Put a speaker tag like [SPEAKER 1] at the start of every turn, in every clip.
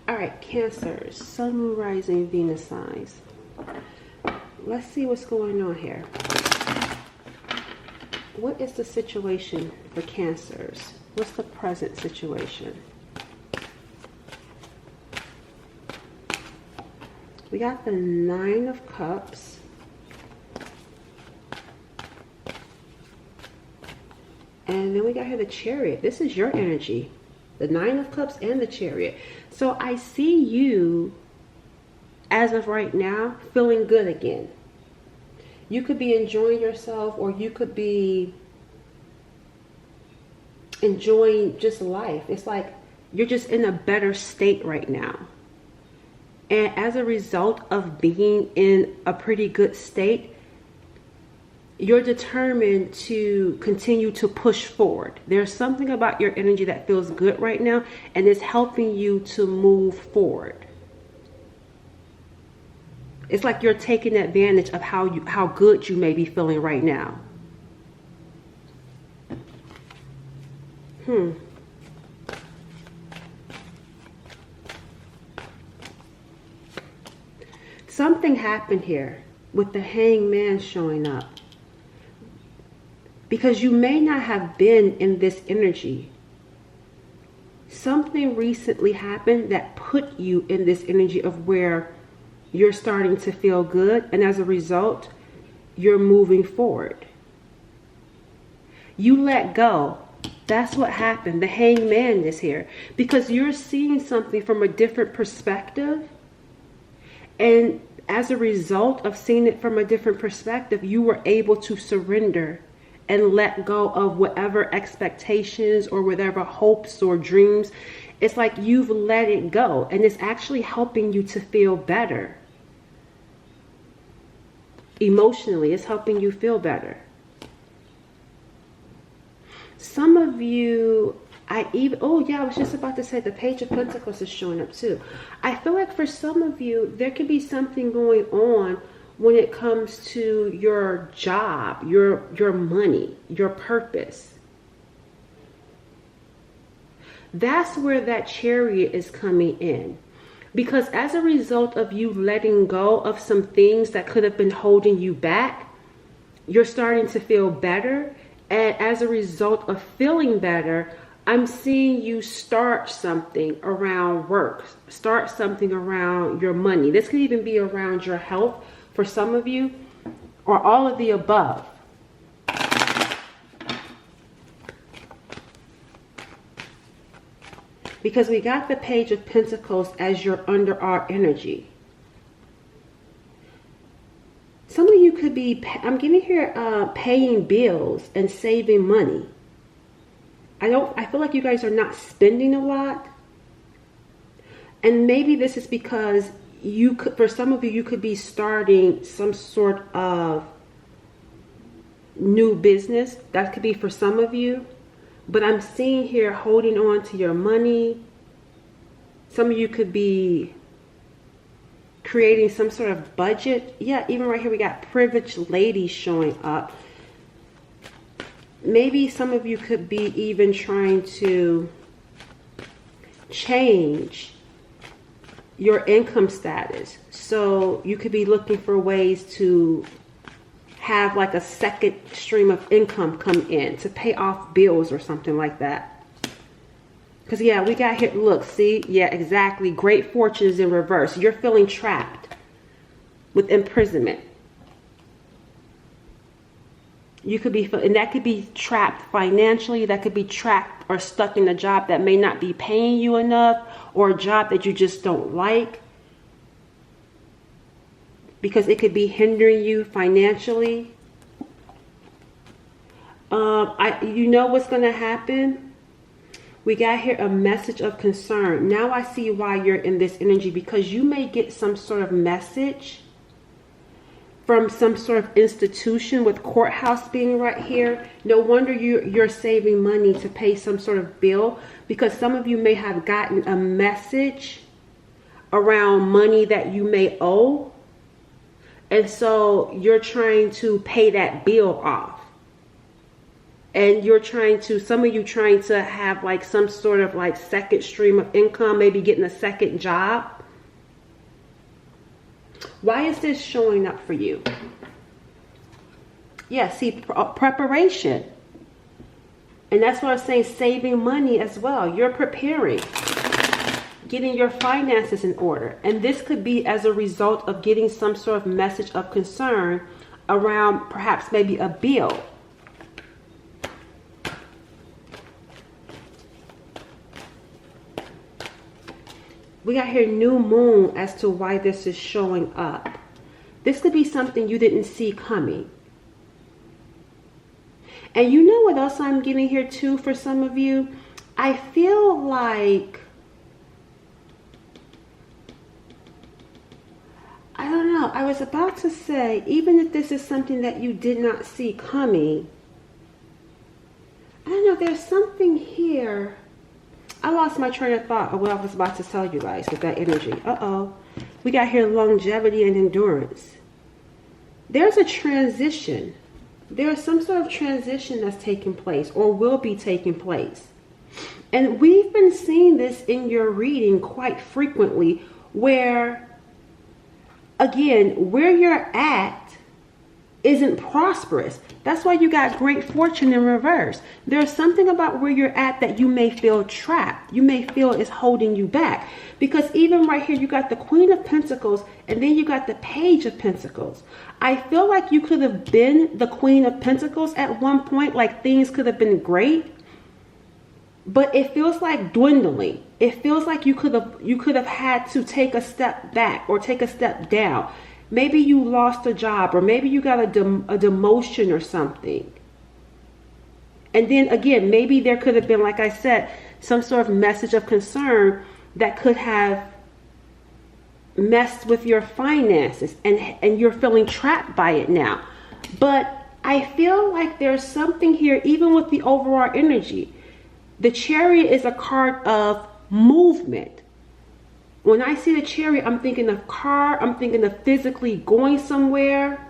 [SPEAKER 1] All right, Cancers, Sun, Moon, Rising, Venus signs. Let's see what's going on here. What is the situation for Cancers? What's the present situation? We got the Nine of Cups. And then we got here the Chariot. This is your energy. The Nine of Cups and the Chariot. So I see you, as of right now, feeling good again. You could be enjoying yourself, or you could be enjoying just life. It's like you're just in a better state right now. And as a result of being in a pretty good state, you're determined to continue to push forward. There's something about your energy that feels good right now, and it's helping you to move forward. It's like you're taking advantage of how good you may be feeling right now. Something happened here with the Hangman showing up. Because you may not have been in this energy. Something recently happened that put you in this energy of where you're starting to feel good, and as a result, you're moving forward. You let go. That's what happened. The Hangman is here because you're seeing something from a different perspective, and as a result of seeing it from a different perspective, you were able to surrender and let go of whatever expectations or whatever hopes or dreams. It's like you've let it go, and it's actually helping you to feel better. Emotionally, it's helping you feel better. Some of you, I was just about to say the Page of Pentacles is showing up too. I feel like for some of you, there could be something going on when it comes to your job, your money, your purpose. That's where that Chariot is coming in. Because as a result of you letting go of some things that could have been holding you back, you're starting to feel better. And as a result of feeling better, I'm seeing you start something around work, start something around your money. This could even be around your health for some of you, or all of the above. Because we got the Page of Pentacles as you're under our energy. Some of you could be, I'm getting here, paying bills and saving money. I feel like you guys are not spending a lot. And maybe this is because for some of you, you could be starting some sort of new business. That could be for some of you. But I'm seeing here holding on to your money. Some of you could be creating some sort of budget. Yeah, even right here we got privileged ladies showing up. Maybe some of you could be even trying to change your income status. So you could be looking for ways to have like a second stream of income come in to pay off bills or something like that. Because yeah, we got here, look, see, yeah, exactly. Great fortune is in reverse. You're feeling trapped with imprisonment. You could be, and that could be trapped financially. That could be trapped or stuck in a job that may not be paying you enough, or a job that you just don't like, because it could be hindering you financially. You know what's going to happen? We got here a message of concern. Now I see why you're in this energy, because you may get some sort of message from some sort of institution, with courthouse being right here. No wonder you're saving money to pay some sort of bill, because some of you may have gotten a message around money that you may owe. And so you're trying to pay that bill off. and you're trying to, some of you trying to have like some sort of like second stream of income, maybe getting a second job. Why is this showing up for you? Yeah, see, preparation. And that's what I'm saying, saving money as well. You're preparing, getting your finances in order. And this could be as a result of getting some sort of message of concern around perhaps maybe a bill. We got here new moon as to why this is showing up. This could be something you didn't see coming. And you know what else I'm getting here too for some of you? I feel like, I don't know, I was about to say, even if this is something that you did not see coming, I don't know, there's something here. I lost my train of thought of what I was about to tell you guys with that energy. Uh-oh. We got here longevity and endurance. There's a transition. There's some sort of transition that's taking place or will be taking place. And we've been seeing this in your reading quite frequently where, again, where you're at isn't prosperous. That's why you got great fortune in reverse. There's something about where you're at that you may feel trapped. You may feel is holding you back. Because even right here, you got the Queen of Pentacles and then you got the Page of Pentacles. I feel like you could have been the Queen of Pentacles at one point, like things could have been great. But it feels like dwindling. It feels like you could have had to take a step back or take a step down. Maybe you lost a job or maybe you got a demotion or something. And then again, maybe there could have been, like I said, some sort of message of concern that could have messed with your finances and you're feeling trapped by it now. But I feel like there's something here, even with the overall energy. The Chariot is a card of movement. When I see the Chariot, I'm thinking of car, I'm thinking of physically going somewhere.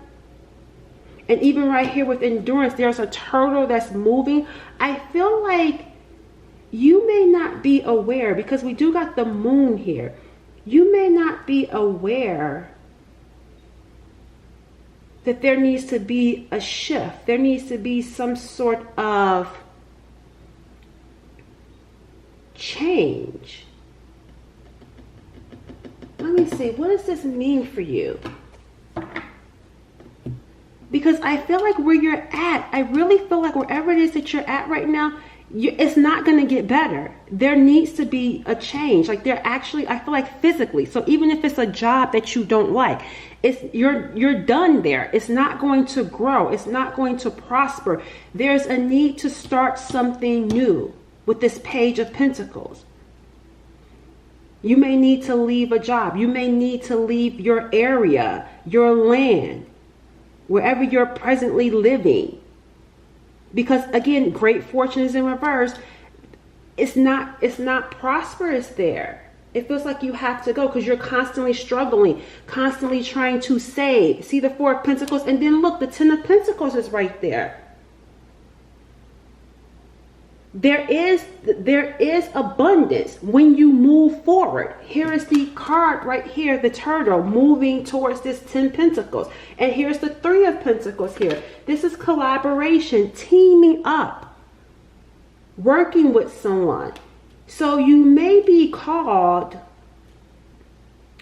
[SPEAKER 1] And even right here with endurance, there's a turtle that's moving. I feel like you may not be aware, because we do got the moon here. You may not be aware that there needs to be a shift. There needs to be some sort of change. Let me see, what does this mean for you? Because I feel like where you're at, I really feel like wherever it is that you're at right now, it's not going to get better. There needs to be a change. Like there actually, I feel like physically. So even if it's a job that you don't like, you're done there. It's not going to grow. It's not going to prosper. There's a need to start something new with this Page of Pentacles. You may need to leave a job. You may need to leave your area, your land, wherever you're presently living. Because again, great fortune is in reverse. It's not prosperous there. It feels like you have to go because you're constantly struggling, constantly trying to save. See the Four of Pentacles, and then look, the Ten of Pentacles is right there. There is abundance when you move forward. Here is the card right here, the turtle moving towards this 10 Pentacles. And here's the Three of Pentacles here. This is collaboration, teaming up, working with someone. So you may be called,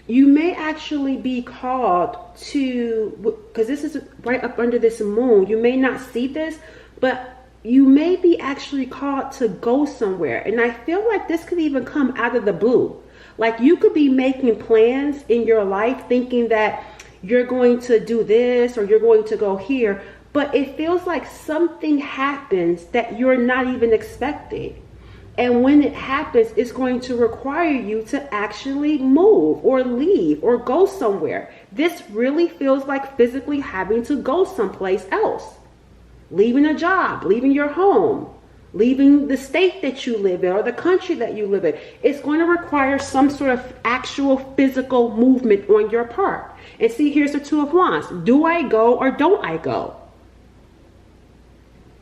[SPEAKER 1] you may actually be called to, because this is right up under this moon. You may not see this, but you may be actually called to go somewhere. And I feel like this could even come out of the blue. Like you could be making plans in your life thinking that you're going to do this or you're going to go here. But it feels like something happens that you're not even expecting. And when it happens, it's going to require you to actually move or leave or go somewhere. This really feels like physically having to go someplace else. Leaving a job, leaving your home, leaving the state that you live in or the country that you live in. It's going to require some sort of actual physical movement on your part. And see, here's the Two of Wands. Do I go or don't I go?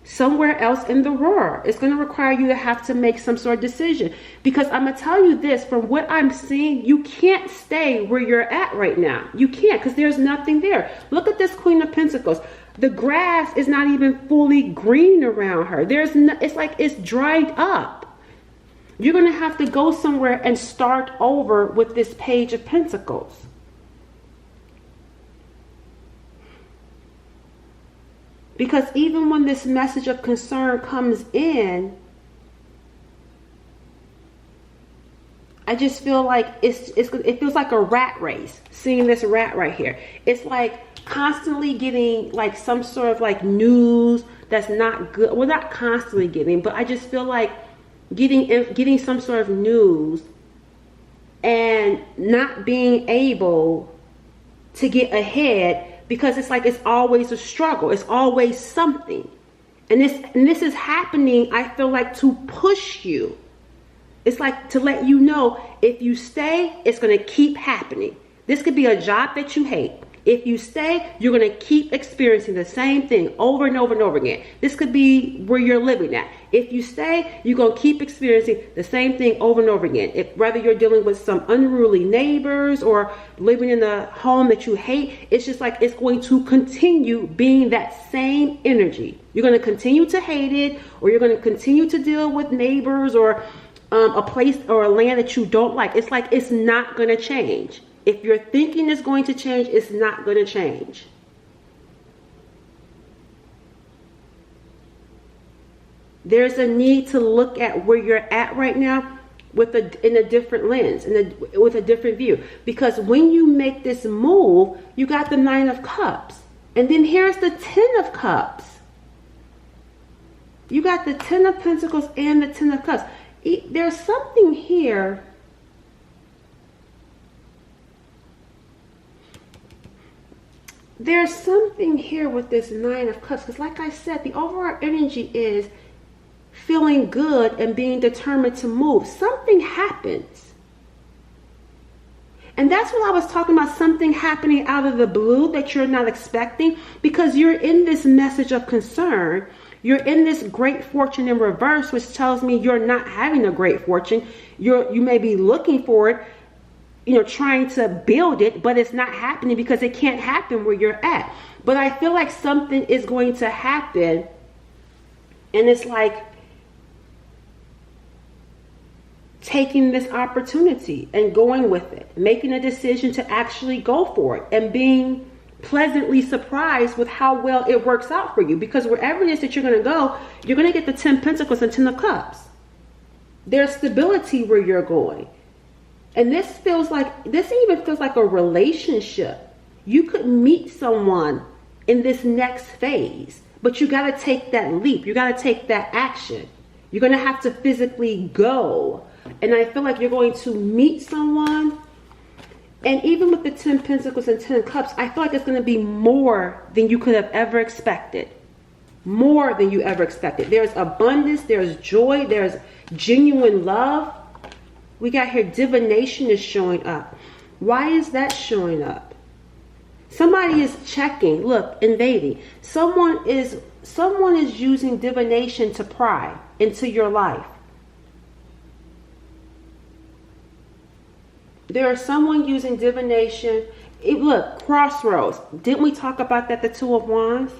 [SPEAKER 1] somewhere else in the world. It's going to require you to have to make some sort of decision. Because I'm going to tell you this, from what I'm seeing, you can't stay where you're at right now. You can't, because there's nothing there. Look at this Queen of Pentacles. The grass is not even fully green around her. It's like it's dried up. You're going to have to go somewhere and start over with this Page of Pentacles. Because even when this message of concern comes in, I just feel like it feels like a rat race, seeing this rat right here. It's like constantly getting like some sort of like news that's not good. Well, not constantly getting, but I just feel like getting some sort of news and not being able to get ahead, because it's like it's always a struggle. It's always something. And this is happening, I feel like, to push you. It's like to let you know, if you stay, it's going to keep happening. This could be a job that you hate. If you stay, you're going to keep experiencing the same thing over and over and over again. This could be where you're living at. If you stay, you're going to keep experiencing the same thing over and over again. Whether you're dealing with some unruly neighbors or living in a home that you hate, it's just like it's going to continue being that same energy. You're going to continue to hate it, or you're going to continue to deal with neighbors or a place or a land that you don't like. It's like it's not going to change. If you're thinking it's going to change, it's not going to change. There's a need to look at where you're at right now in a different lens, with a different view. Because when you make this move, you got the Nine of Cups. And then here's the Ten of Cups. You got the Ten of Pentacles and the Ten of Cups. There's something here. There's something here with this Nine of Cups, because like I said, the overall energy is feeling good and being determined to move. Something happens. And that's what I was talking about, something happening out of the blue that you're not expecting, because you're in this message of concern. You're in this great fortune in reverse, which tells me you're not having a great fortune. You may be looking for it, trying to build it, but it's not happening because it can't happen where you're at. But I feel like something is going to happen, and it's like taking this opportunity and going with it, making a decision to actually go for it, and being pleasantly surprised with how well it works out for you. Because wherever it is that you're going to go, you're going to get the 10 Pentacles and 10 of Cups. There's stability where you're going. And this even feels like a relationship. You could meet someone in this next phase, but you got to take that leap. You got to take that action. You're going to have to physically go. And I feel like you're going to meet someone. And even with the 10 Pentacles and 10 Cups, I feel like it's going to be more than you could have ever expected. More than you ever expected. There's abundance, there's joy, there's genuine love. We got here, divination is showing up. Why is that showing up? Somebody is checking, look, invading. Someone is using divination to pry into your life. There is someone using divination. Look, crossroads. Didn't we talk about that, the Two of Wands?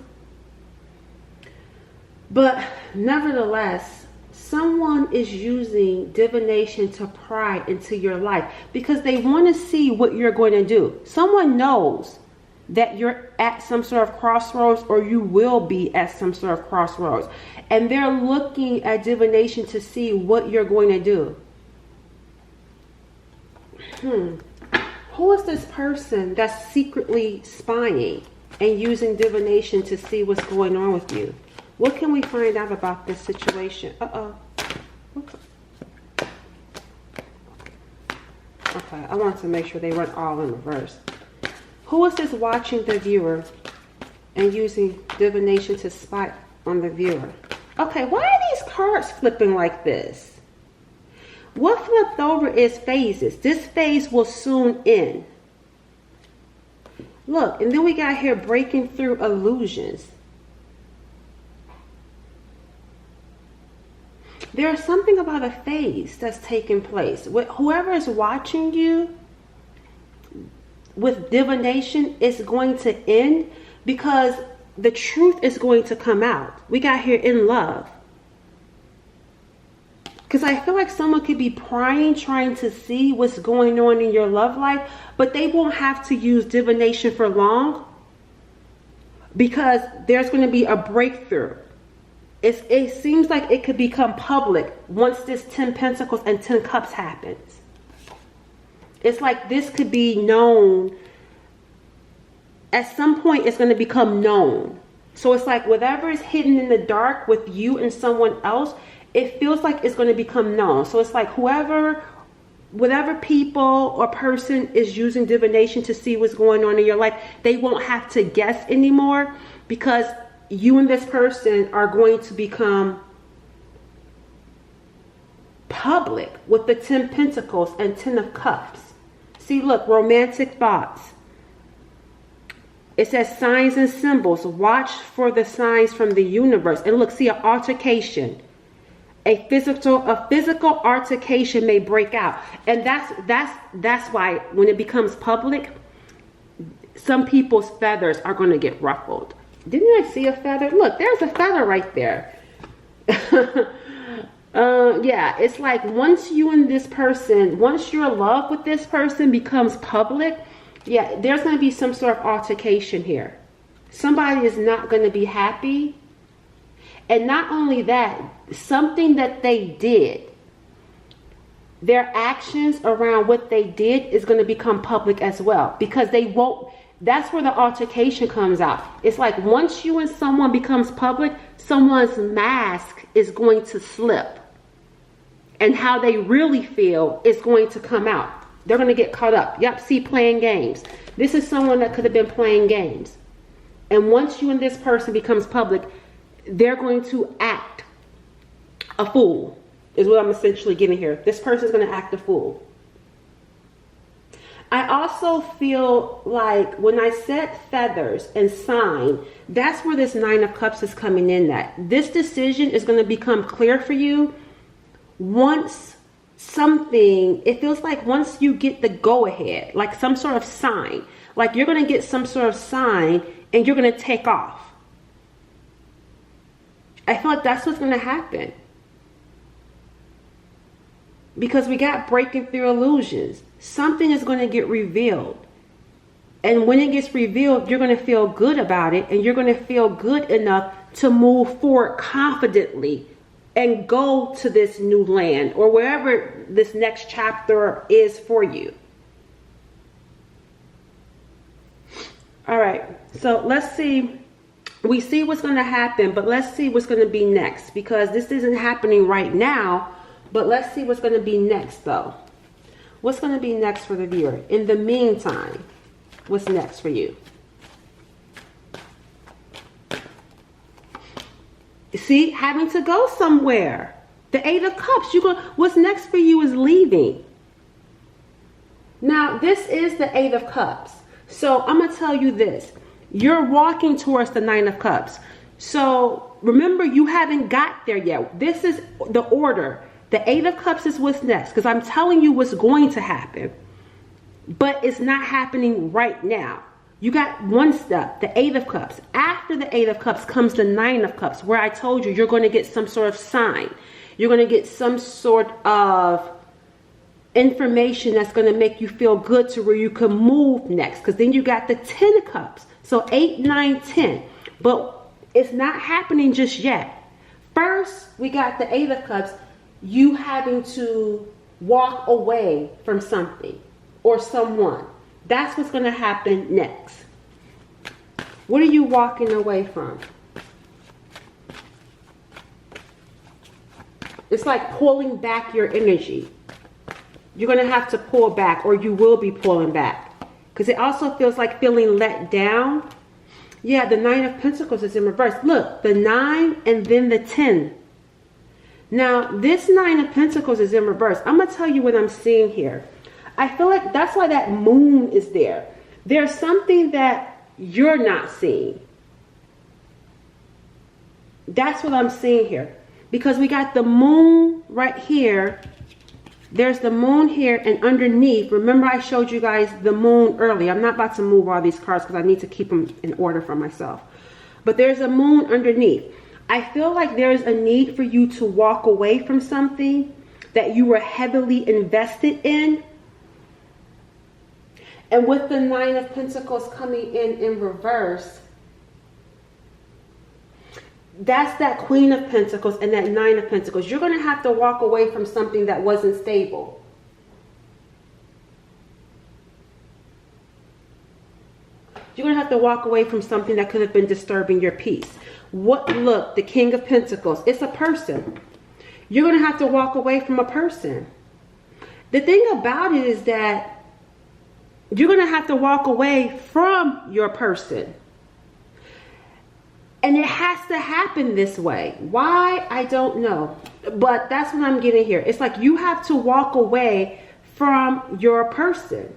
[SPEAKER 1] But nevertheless, someone is using divination to pry into your life because they want to see what you're going to do. Someone knows that you're at some sort of crossroads, or you will be at some sort of crossroads. And they're looking at divination to see what you're going to do. Who is this person that's secretly spying and using divination to see what's going on with you? What can we find out about this situation? Okay, I want to make sure they run all in reverse. Who is this watching the viewer and using divination to spy on the viewer? Okay, why are these cards flipping like this? What flipped over is phases. This phase will soon end. Look, and then we got here breaking through illusions. There's something about a phase that's taking place. Whoever is watching you with divination is going to end, because the truth is going to come out. We got here in love. Because I feel like someone could be prying, trying to see what's going on in your love life, but they won't have to use divination for long, because there's going to be a breakthrough. It seems like it could become public once this 10 Pentacles and 10 Cups happens. It's like this could be known. At some point, it's going to become known. So it's like whatever is hidden in the dark with you and someone else, it feels like it's going to become known. So it's like whatever people or person is using divination to see what's going on in your life, they won't have to guess anymore, because you and this person are going to become public with the 10 Pentacles and 10 of Cups. See, look, romantic thoughts. It says signs and symbols. Watch for the signs from the universe. And look, see, an altercation. A physical altercation may break out. And that's why when it becomes public, some people's feathers are going to get ruffled. Didn't I see a feather? Look, there's a feather right there. Yeah, it's like once you and this person, once your love with this person becomes public, yeah, there's going to be some sort of altercation here. Somebody is not going to be happy. And not only that, something that they did, their actions around what they did is going to become public as well, because they won't. That's where the altercation comes out. It's like once you and someone becomes public, someone's mask is going to slip. And how they really feel is going to come out. They're going to get caught up. Yep, see, playing games. This is someone that could have been playing games. And once you and this person becomes public, they're going to act a fool, is what I'm essentially getting here. This person is going to act a fool. I also feel like when I said feathers and sign, that's where this 9 of Cups is coming in at. This decision is going to become clear for you once something, it feels like once you get the go ahead, like some sort of sign, like you're going to get some sort of sign and you're going to take off. I feel like that's what's going to happen. Because we got breaking through illusions. Something is going to get revealed. And when it gets revealed, you're going to feel good about it. And you're going to feel good enough to move forward confidently and go to this new land or wherever this next chapter is for you. All right. So let's see. We see what's going to happen, but let's see what's going to be next, because this isn't happening right now. But let's see what's going to be next, though. What's going to be next for the viewer? In the meantime, what's next for you? See, having to go somewhere. The 8 of Cups. What's next for you is leaving. Now, this is the 8 of Cups. So I'm going to tell you this. You're walking towards the 9 of Cups. So remember, you haven't got there yet. This is the order. The 8 of Cups is what's next, because I'm telling you what's going to happen. But it's not happening right now. You got one step, the 8 of Cups. After the 8 of Cups comes the 9 of Cups, where I told you you're going to get some sort of sign. You're going to get some sort of information that's going to make you feel good to where you can move next. Because then you got the 10 of Cups. So 8, 9, 10. But it's not happening just yet. First, we got the 8 of Cups. You having to walk away from something or someone. That's what's going to happen next. What are you walking away from? It's like pulling back your energy. You're going to have to pull back, or you will be pulling back. Because it also feels like feeling let down. Yeah, the 9 of Pentacles is in reverse. Look, the 9 and then the 10. Now, this 9 of Pentacles is in reverse. I'm going to tell you what I'm seeing here. I feel like that's why that moon is there. There's something that you're not seeing. That's what I'm seeing here. Because we got the moon right here. There's the moon here, and underneath, remember I showed you guys the moon earlier. I'm not about to move all these cards because I need to keep them in order for myself. But there's a moon underneath. I feel like there's a need for you to walk away from something that you were heavily invested in. And with the Nine of Pentacles coming in reverse, that's that Queen of Pentacles and that Nine of Pentacles. You're going to have to walk away from something that wasn't stable. You're going to have to walk away from something that could have been disturbing your peace. Look, the King of Pentacles, it's a person. You're going to have to walk away from a person. The thing about it is that you're going to have to walk away from your person. And it has to happen this way. Why? I don't know. But that's what I'm getting here. It's like you have to walk away from your person.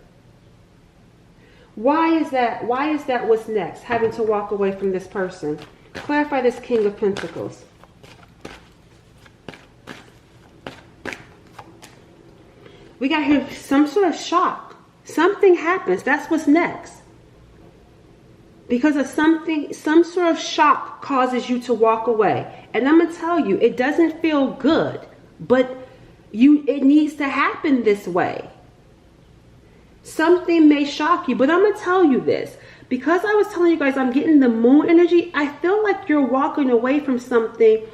[SPEAKER 1] Why is that? Why is that what's next? Having to walk away from this person. Clarify this King of Pentacles. We got here some sort of shock. Something happens. That's what's next. Because of something, some sort of shock causes you to walk away. And I'm going to tell you, it doesn't feel good, but it needs to happen this way. Something may shock you, but I'm going to tell you this. Because I was telling you guys I'm getting the moon energy, I feel like you're walking away from something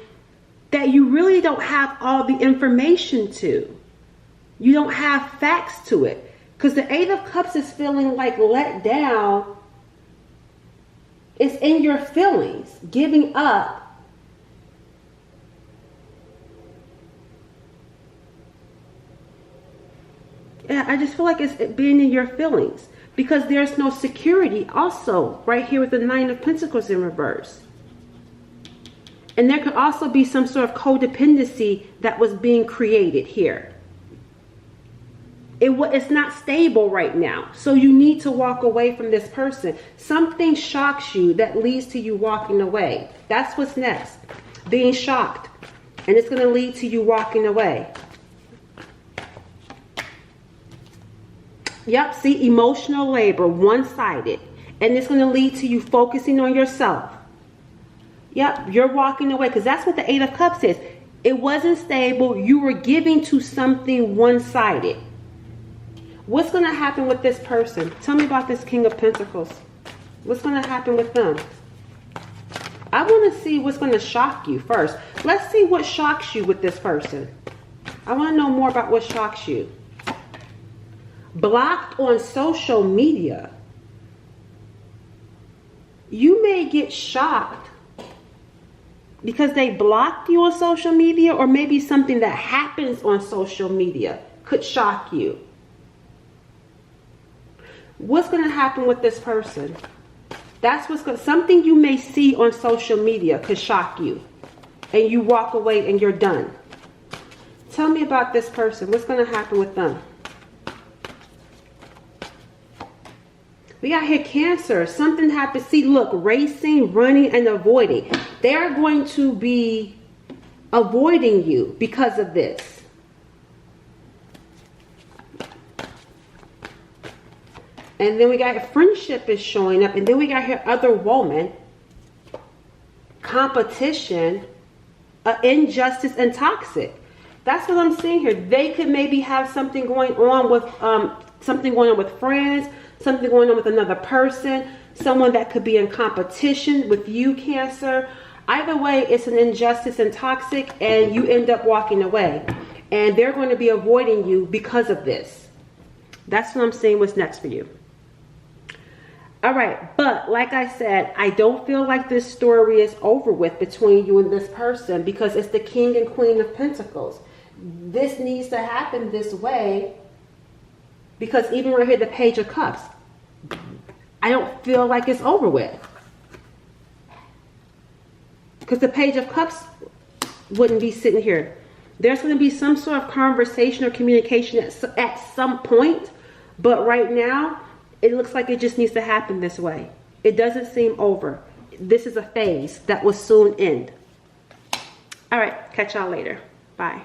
[SPEAKER 1] that you really don't have all the information to. You don't have facts to it. Because the Eight of Cups is feeling like let down. It's in your feelings, giving up. Yeah, I just feel like it's being in your feelings. Because there's no security also right here with the Nine of Pentacles in reverse. And there could also be some sort of codependency that was being created here. It's not stable right now. So you need to walk away from this person. Something shocks you that leads to you walking away. That's what's next. Being shocked. And it's going to lead to you walking away. Yep, see, emotional labor, one-sided. And it's going to lead to you focusing on yourself. Yep, you're walking away because that's what the Eight of Cups is. It wasn't stable. You were giving to something one-sided. What's going to happen with this person? Tell me about this King of Pentacles. What's going to happen with them? I want to see what's going to shock you first. Let's see what shocks you with this person. I want to know more about what shocks you. Blocked on social media. You may get shocked because they blocked you on social media, or maybe something that happens on social media could shock you. What's going to happen with this person? That's something you may see on social media could shock you. And you walk away and you're done. Tell me about this person. What's going to happen with them? We got here Cancer. Something happens. See, look, racing, running, and avoiding. They're going to be avoiding you because of this. And then we got friendship is showing up. And then we got here other woman, competition, injustice, and toxic. That's what I'm seeing here. They could maybe have something going on with friends, something going on with another person, someone that could be in competition with you, Cancer. Either way, it's an injustice and toxic, and you end up walking away. And they're going to be avoiding you because of this. That's what I'm saying. What's next for you? All right, but like I said, I don't feel like this story is over with between you and this person, because it's the King and Queen of Pentacles. This needs to happen this way, because even right here, the Page of Cups, I don't feel like it's over with. Because the Page of Cups wouldn't be sitting here. There's going to be some sort of conversation or communication at some point, but right now, it looks like it just needs to happen this way. It doesn't seem over. This is a phase that will soon end. All right, catch y'all later. Bye.